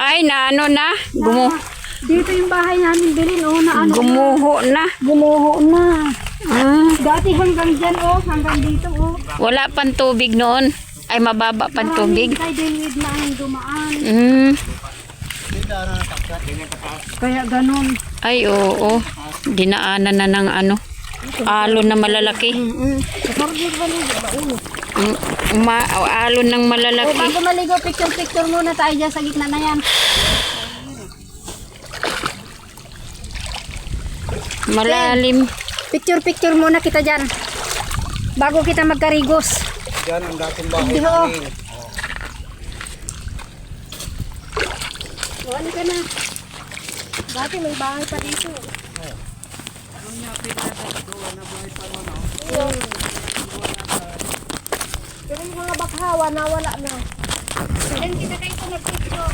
Ay, na ano na? Dito yung bahay namin bilin, oh, na ano. Gumuho na. Gumuho na. Ah, Dati hanggang dyan, oh, hanggang dito, oh. wala pang tubig noon. Ay, mababa pang tubig. Maraming kay David na ang dumaan. Mm. Kaya ganun. Ay, oo. Dinaanan na ng ano. Alon na malalaki. Alon ng Oh, malalaki. bago maligo, picture muna tayo dyan sa gitna na yan. Malalim. Picture muna kita dyan. Bago kita magkarigos. Yan ang dating bahay Dito. namin. Wala ka na. Dati may bahay pa dito. Pero yung mga bakhawa nawala na. Then kita kayo ito nag-picture.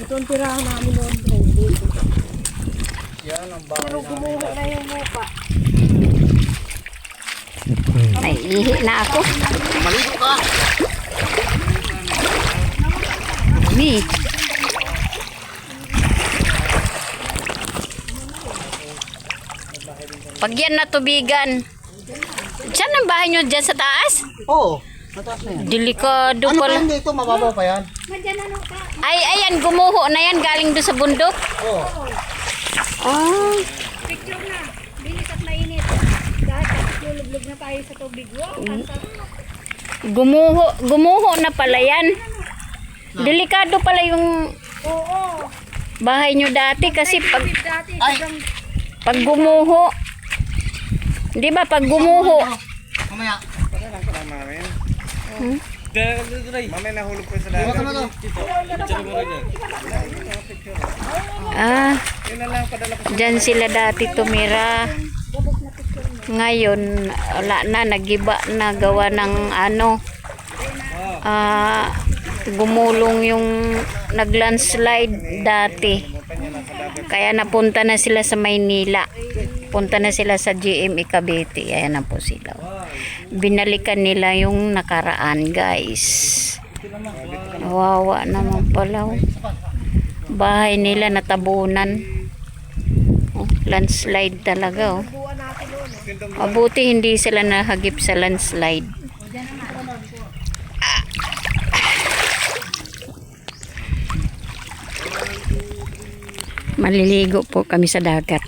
Ito ang tirahan namin noon dito. Yan ang bahay Pero gumuho na yung mupa. Ay, ihi na ako. Maligo ka! Ni. Pag yan natubigan. Diyan ang bahay nyo dyan sa taas? Oo. Mataas na yan. Delikado Ano pa pala. yan dito? Mababaw pa yan? Ay, ayan, gumuho na yan. Galing doon sa bundok. Oo. Ah, Picture na. Bilis at mainit. Dahil lulublog na tayo sa tubig. gumuho na pala yan. Delikado pala yung Oo. bahay nyo dati kasi Dati. pag gumuho. Di ba pag gumuho? Mamaya. Mamaya nahulog ko sa dagat. Iwakan mo to. Ah, Yun na lang padala ko. dyan sila dati tumira. Ngayon, wala na, nagiba na gawa ng ano. Gumulong yung naglandslide dati. Kaya napunta na sila sa Maynila. Punta na sila sa GMA Cavite. Ayan na po sila. Binalikan nila yung nakaraan, guys. Wawa naman pala. Bahay nila natabunan. Oh, landslide talaga. Oh. Mabuti hindi sila nahagip sa landslide. Maliligo po kami sa dagat.